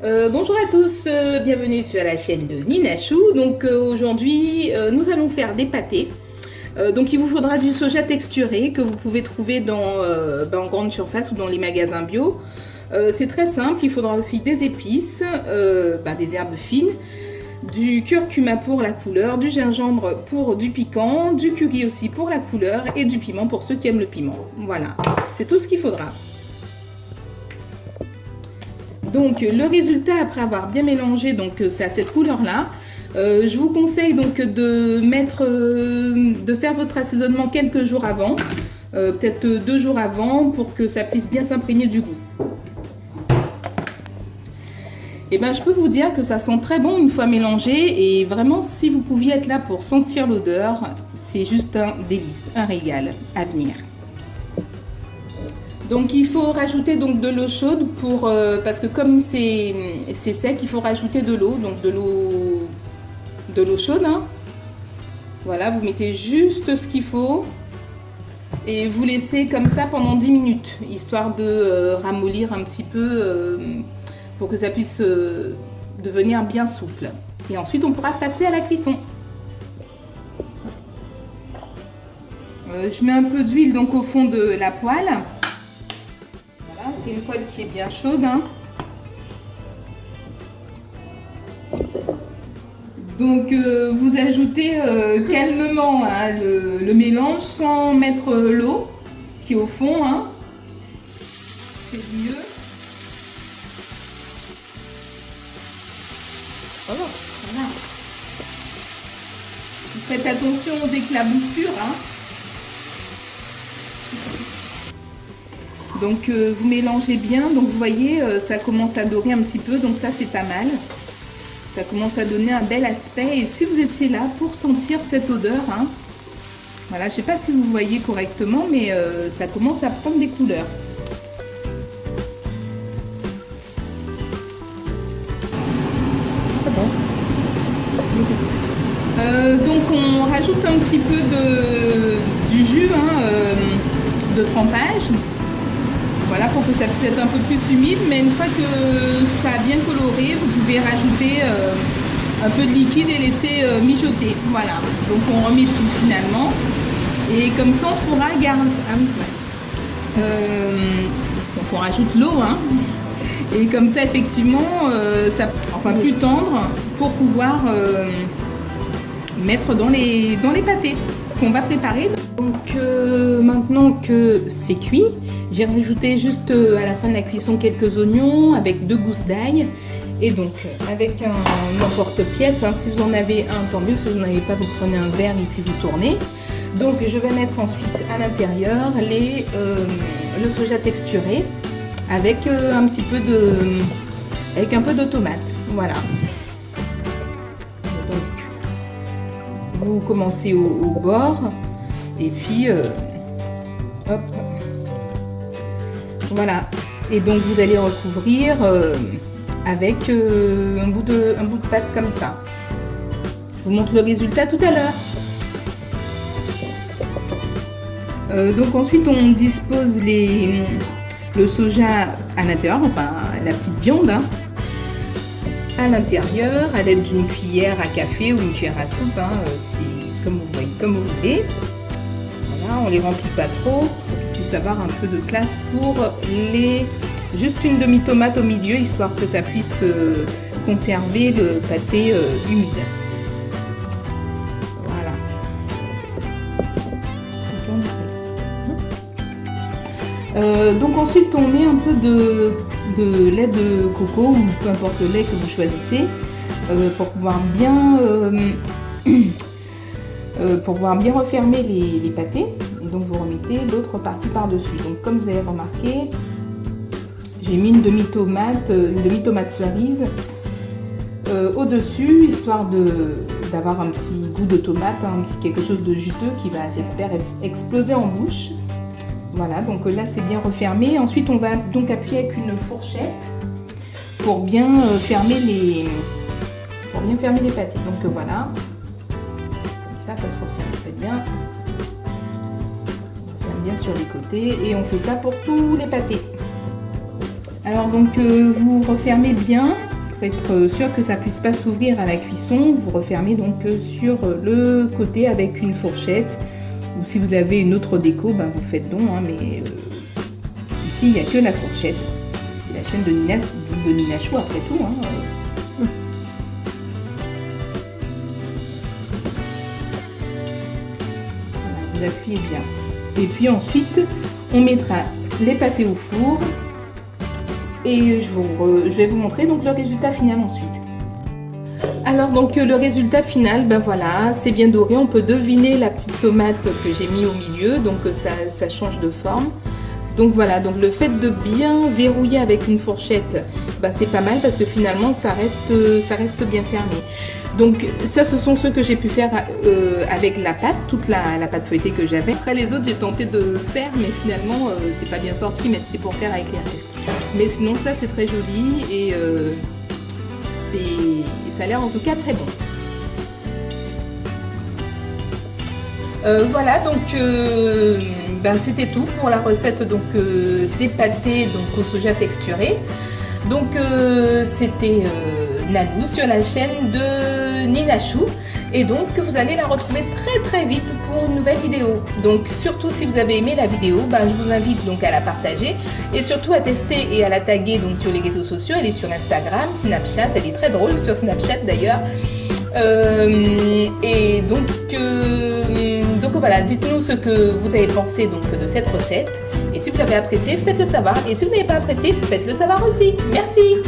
Bonjour à tous, bienvenue sur la chaîne de Nina Chou. Donc aujourd'hui, nous allons faire des pâtés. Donc il vous faudra du soja texturé que vous pouvez trouver en grande surface ou dans les magasins bio. C'est très simple, il faudra aussi des épices, des herbes fines, du curcuma pour la couleur, du gingembre pour du piquant, du curry aussi pour la couleur et du piment pour ceux qui aiment le piment. Voilà, c'est tout ce qu'il faudra. Donc le résultat après avoir bien mélangé, donc c'est à cette couleur là. Je vous conseille donc de faire votre assaisonnement quelques jours avant, peut-être 2 jours avant pour que ça puisse bien s'imprégner du goût. Et ben je peux vous dire que ça sent très bon une fois mélangé et vraiment si vous pouviez être là pour sentir l'odeur, c'est juste un délice, un régal à venir. Donc il faut rajouter donc de l'eau chaude parce que comme c'est sec, il faut rajouter de l'eau, donc de l'eau chaude. Hein. Voilà, vous mettez juste ce qu'il faut et vous laissez comme ça pendant 10 minutes, histoire de ramollir un petit peu pour que ça puisse devenir bien souple. Et ensuite on pourra passer à la cuisson. Je mets un peu d'huile donc au fond de la poêle. C'est une poêle qui est bien chaude. Hein. Donc vous ajoutez calmement hein, le mélange sans mettre l'eau qui est au fond. Hein. C'est mieux. Oh, voilà. Faites attention aux éclaboussures. Hein. Donc vous mélangez bien, donc vous voyez ça commence à dorer un petit peu, donc ça c'est pas mal. Ça commence à donner un bel aspect et si vous étiez là pour sentir cette odeur, hein, voilà, je sais pas si vous voyez correctement mais ça commence à prendre des couleurs. C'est bon. Donc on rajoute un petit peu du jus hein, de trempage. Voilà, pour que ça puisse être un peu plus humide, mais une fois que ça a bien coloré, vous pouvez rajouter un peu de liquide et laisser mijoter. Voilà, donc on remet tout finalement. Et comme ça, on pourra garder... Ah oui, c'est vrai. Donc on rajoute l'eau, hein. Et comme ça, effectivement, plus tendre pour pouvoir mettre dans les pâtés qu'on va préparer. Donc maintenant que c'est cuit, j'ai rajouté juste à la fin de la cuisson quelques oignons avec 2 gousses d'ail et donc avec un emporte-pièce, hein, si vous en avez un tant mieux, si vous n'en avez pas vous prenez un verre et puis vous tournez. Donc je vais mettre ensuite à l'intérieur le soja texturé avec un peu de tomate, voilà. Donc vous commencez au bord et puis hop. Voilà, et donc vous allez recouvrir avec un bout de pâte comme ça. Je vous montre le résultat tout à l'heure. Donc ensuite on dispose le soja à l'intérieur, enfin la petite viande, hein, à l'intérieur à l'aide d'une cuillère à café ou une cuillère à soupe, hein, comme vous voulez. Voilà, on les remplit pas trop. Avoir un peu de place pour juste une demi-tomate au milieu histoire que ça puisse conserver le pâté humide. Voilà. Donc ensuite on met un peu de lait de coco ou peu importe le lait que vous choisissez pour pouvoir bien refermer les pâtés. Donc vous remettez l'autre partie par-dessus. Donc comme vous avez remarqué, j'ai mis une demi-tomate cerise au-dessus, histoire d'avoir un petit goût de tomate, hein, un petit quelque chose de juteux qui va, j'espère, exploser en bouche. Voilà, donc là c'est bien refermé. Ensuite on va donc appuyer avec une fourchette pour bien fermer les pâtés. Donc voilà, ça se referme très bien. Bien sur les côtés et on fait ça pour tous les pâtés. Alors donc vous refermez bien Pour être sûr que ça puisse pas s'ouvrir à la cuisson, vous refermez donc sur le côté avec une fourchette. Ou si vous avez une autre déco, ben vous faites don, hein, mais ici il n'y a que la fourchette. C'est la chaîne de Nina Chou après tout. Hein. Voilà, vous appuyez bien. Et puis ensuite, on mettra les pâtés au four. Et je vais vous montrer donc le résultat final ensuite. Alors donc le résultat final, ben voilà, c'est bien doré. On peut deviner la petite tomate que j'ai mis au milieu, donc ça change de forme. Donc voilà, donc le fait de bien verrouiller avec une fourchette, ben c'est pas mal parce que finalement ça reste bien fermé. Donc ça, ce sont ceux que j'ai pu faire avec la pâte, toute la pâte feuilletée que j'avais. Après les autres, j'ai tenté de faire, mais finalement c'est pas bien sorti, mais c'était pour faire avec les restes. Mais sinon ça c'est très joli et ça a l'air en tout cas très bon. Voilà, donc ben, c'était tout pour la recette donc, des pâtés donc, au soja texturé. Donc c'était Nanou sur la chaîne de Nina Chou. Et donc vous allez la retrouver très vite pour une nouvelle vidéo. Donc surtout si vous avez aimé la vidéo, ben, je vous invite donc à la partager et surtout à tester et à la taguer donc sur les réseaux sociaux. Elle est sur Instagram, Snapchat, elle est très drôle sur Snapchat d'ailleurs. Et donc voilà, dites-nous ce que vous avez pensé donc de cette recette. Et si vous l'avez apprécié, faites-le savoir. Et si vous n'avez pas apprécié, faites-le savoir aussi. Merci.